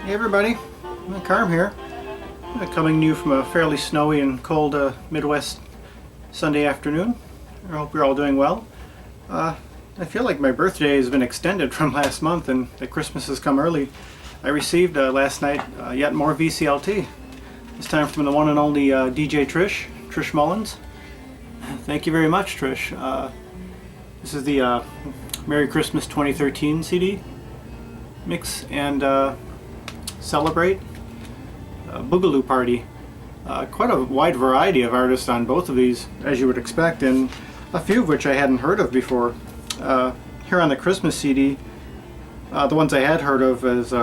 Hey everybody, Carm here, coming to you from a fairly snowy and cold Midwest Sunday afternoon. I hope you're all doing well. I feel like my birthday has been extended from last month and that Christmas has come early. I received last night yet more VCLT, this time from the one and only DJ Trish Mullins. Thank you very much, Trish. This is the Merry Christmas 2013 CD. Mix and Celebrate Boogaloo Party. Quite a wide variety of artists on both of these, as you would expect, and a few of which I hadn't heard of before. Here on the Christmas CD, the ones I had heard of is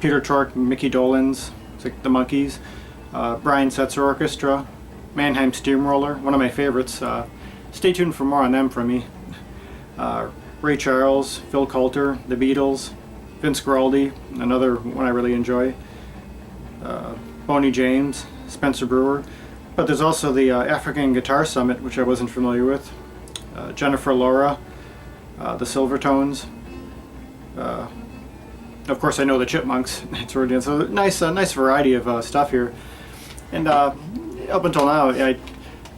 Peter Tork, Mickey Dolenz, like the Monkees, Brian Setzer Orchestra, Mannheim Steamroller, one of my favorites. Stay tuned for more on them from me. Ray Charles, Phil Coulter, The Beatles, Vince Guaraldi, another one I really enjoy, Boney James, Spencer Brewer, but there's also the African Guitar Summit, which I wasn't familiar with, Jennifer Laura, the Silvertones, of course I know the Chipmunks. So nice variety of stuff here, and up until now I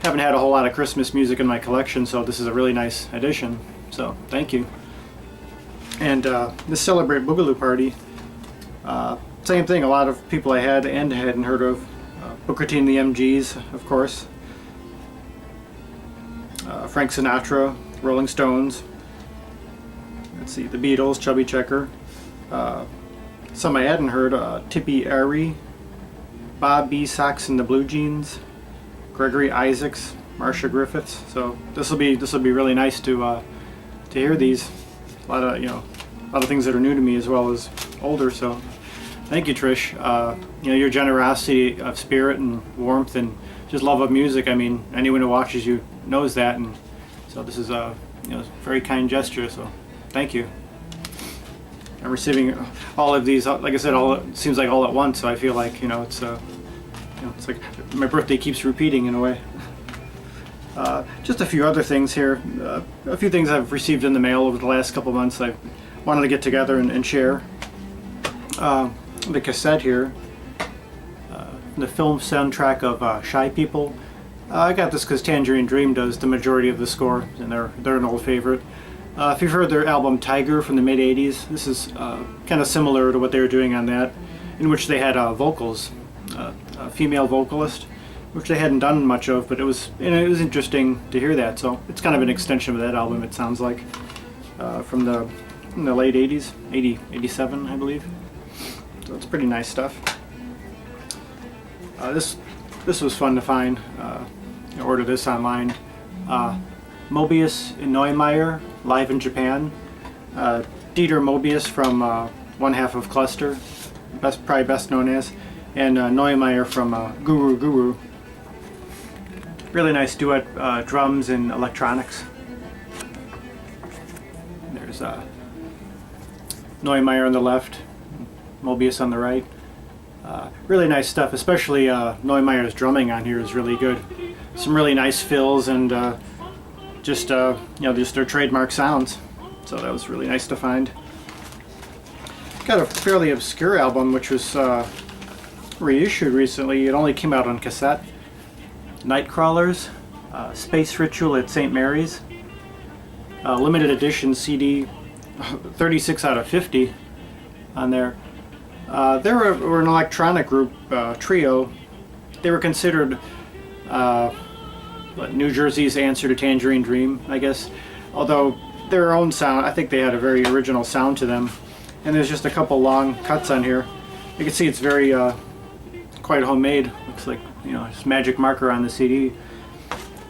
haven't had a whole lot of Christmas music in my collection, so this is a really nice addition, so thank you. And this Celebrate Boogaloo Party, same thing, a lot of people I had and hadn't heard of. Booker T and the MGs, of course. Frank Sinatra, Rolling Stones. Let's see, the Beatles, Chubby Checker. Some I hadn't heard, Tippy Airy, Bob B. Sox and the Blue Jeans, Gregory Isaacs, Marcia Griffiths. So this will be really nice to hear these. A lot of things that are new to me as well as older. So thank you, Trish. Your generosity of spirit and warmth and just love of music. I mean, anyone who watches you knows that, and so this is a very kind gesture. So thank you. I'm receiving all of these, like I said, it seems like all at once. So I feel like it's like my birthday keeps repeating in a way. Just a few other things here. A few things I've received in the mail over the last couple months I wanted to get together and share. The cassette here, the film soundtrack of Shy People. I got this because Tangerine Dream does the majority of the score, and they're an old favorite. If you've heard their album Tiger from the mid-'80s, this is kind of similar to what they were doing on that, in which they had vocals, a female vocalist, which they hadn't done much of, but it was interesting to hear that. So it's kind of an extension of that album, it sounds like, from the late 80s, 87 I believe. So it's pretty nice stuff. This was fun to find. I ordered this online. Mobius and Neumeier live in Japan. Dieter Mobius from one half of Cluster, probably best known as, and Neumeier from Guru. Really nice duet, drums and electronics. There's Neumeier on the left, Mobius on the right. Really nice stuff, especially Neumeier's drumming on here is really good. Some really nice fills and just their trademark sounds. So that was really nice to find. Got a fairly obscure album which was reissued recently. It only came out on cassette. Nightcrawlers, Space Ritual at St. Mary's, limited edition CD, 36 out of 50 on there. They were an electronic group, trio. They were considered New Jersey's answer to Tangerine Dream, I guess, although their own sound, I think they had a very original sound to them. And there's just a couple long cuts on here. You can see it's very quite homemade. Looks like just magic marker on the CD,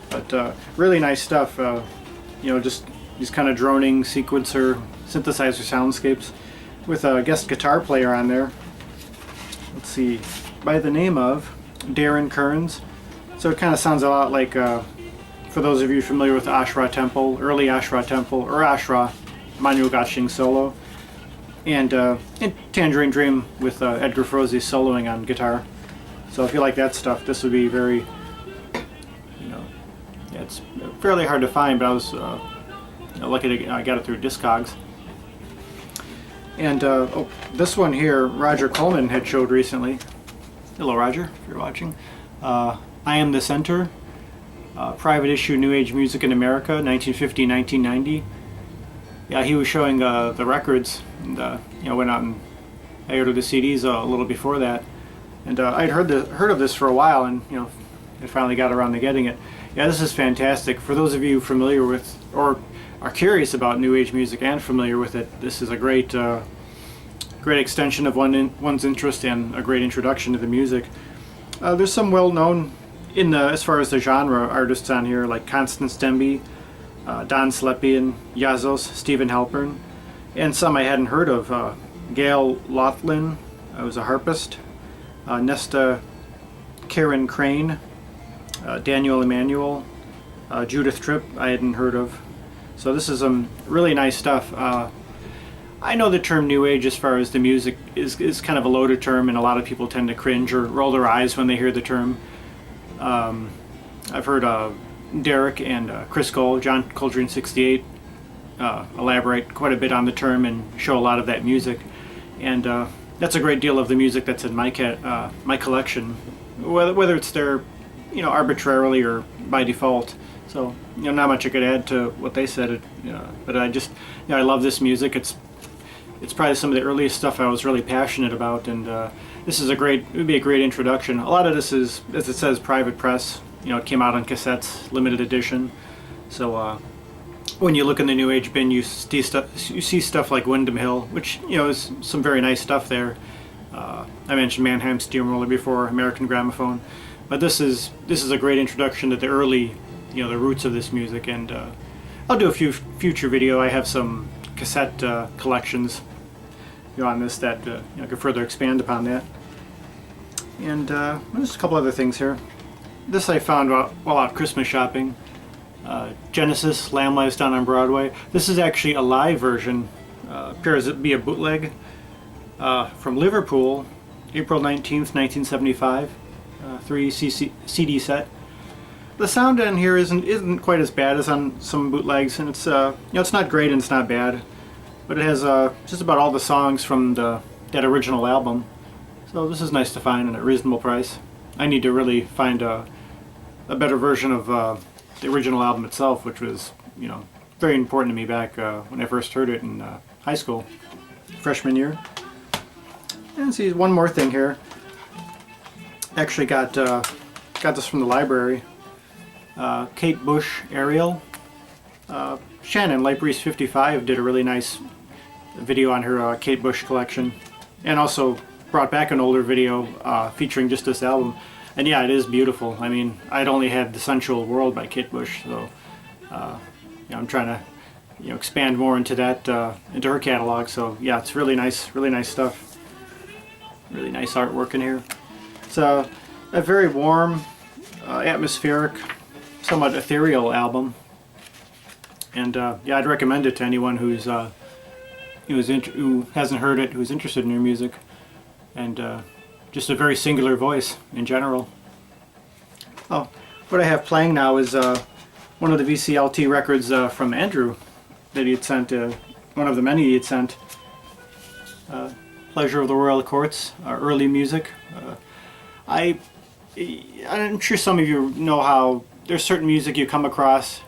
but really nice stuff. Just these kind of droning sequencer synthesizer soundscapes with a guest guitar player on there. Let's see, by the name of Darren Kearns. So it kind of sounds a lot like, for those of you familiar with Ashra Temple, early Ashra Temple, or Ashra, Manu Gashing solo, and Tangerine Dream with Edgar Froese soloing on guitar. So if you like that stuff, this would be very, it's fairly hard to find, but I was lucky I got it through Discogs. And oh, this one here, Roger Coleman had showed recently. Hello, Roger, if you're watching. I Am the Center, private issue New Age Music in America, 1950-1990. Yeah, he was showing the records, and you know, went out and I ordered the CDs a little before that, and I'd heard of this for a while, and you know, I finally got around to getting it. Yeah, this is fantastic. For those of you familiar with or are curious about New Age music and familiar with it, this is a great great extension of one's interest and a great introduction to the music. There's some well-known as far as the genre artists on here, like Constance Demby, Don Slepian, Yazos, Stephen Halpern, and some I hadn't heard of. Gail Laughlin, was a harpist, Nesta Karen Crane, Daniel Emanuel, Judith Tripp I hadn't heard of. So this is some really nice stuff. I know the term New Age as far as the music is kind of a loaded term, and a lot of people tend to cringe or roll their eyes when they hear the term. I've heard Derek and Chris Cole, John Coltrane 68, elaborate quite a bit on the term and show a lot of that music. And that's a great deal of the music that's in my collection, whether it's there, you know, arbitrarily or by default. So, you know, not much I could add to what they said. But I just, you know, I love this music. It's probably some of the earliest stuff I was really passionate about, and this is it would be a great introduction. A lot of this is, as it says, private press. You know, it came out on cassettes, limited edition. So when you look in the New Age bin, you see stuff like Windham Hill, which, you know, is some very nice stuff there. I mentioned Mannheim Steamroller before, American Gramophone, but this is a great introduction to the early, you know, the roots of this music. And I'll do a future video. I have some cassette collections, you know, on this that you know, could further expand upon that. And there's a couple other things here. This I found while out Christmas shopping. Genesis, Lamb Lies Down on Broadway. This is actually a live version. Appears to be a bootleg from Liverpool, April 19th, 1975. 3 CD set. The sound in here isn't quite as bad as on some bootlegs, and it's you know, it's not great and it's not bad, but it has just about all the songs from that original album. So this is nice to find at a reasonable price. I need to really find a better version of the original album itself, which was, you know, very important to me back when I first heard it in high school, freshman year. And see, one more thing here. Actually got this from the library. Kate Bush Ariel. Shannon, Light Breeze 55, did a really nice video on her Kate Bush collection, and also brought back an older video featuring just this album. And yeah, it is beautiful. I mean, I'd only had The Sensual World by Kate Bush, so you know, I'm trying to, you know, expand more into that, into her catalog. So yeah, it's really nice stuff. Really nice artwork in here. It's a very warm, atmospheric, somewhat ethereal album, and yeah, I'd recommend it to anyone who hasn't heard it, who's interested in your music, and just a very singular voice in general. Oh, what I have playing now is one of the VCLT records from Andrew that he had sent, one of the many he had sent. Pleasure of the Royal Courts, early music. I'm sure some of you know how there's certain music you come across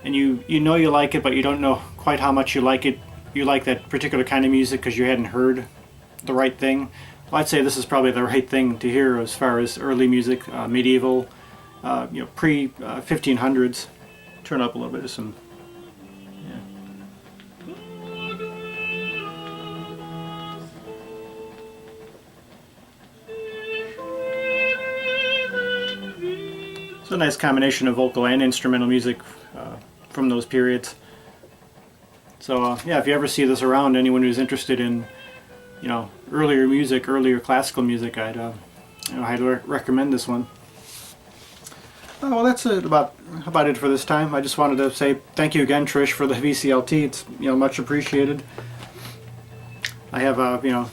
and you know you like it, but you don't know quite how much you like it. You like that particular kind of music because you hadn't heard the right thing. Well, I'd say this is probably the right thing to hear as far as early music, medieval, you know, pre-1500s. Turn up a little bit of some. It's a nice combination of vocal and instrumental music from those periods. So yeah, if you ever see this around, anyone who's interested in, you know, earlier music, earlier classical music, I'd you know, highly recommend this one. Well, that's about it for this time. I just wanted to say thank you again, Trish, for the VCLT. It's, you know, much appreciated. I have you know,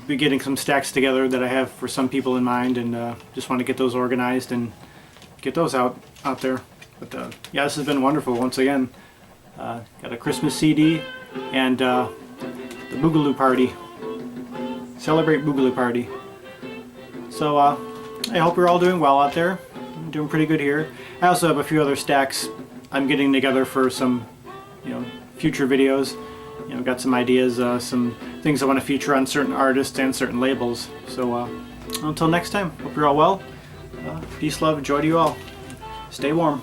be getting some stacks together that I have for some people in mind, and just want to get those organized and get those out there. But yeah, this has been wonderful once again. Got a Christmas CD and the Boogaloo Party. Celebrate Boogaloo Party. So I hope you're all doing well out there. I'm doing pretty good here. I also have a few other stacks I'm getting together for some, future videos. Got some ideas, some things I want to feature on certain artists and certain labels. So until next time, hope you're all well. Peace, love, joy to you all. Stay warm.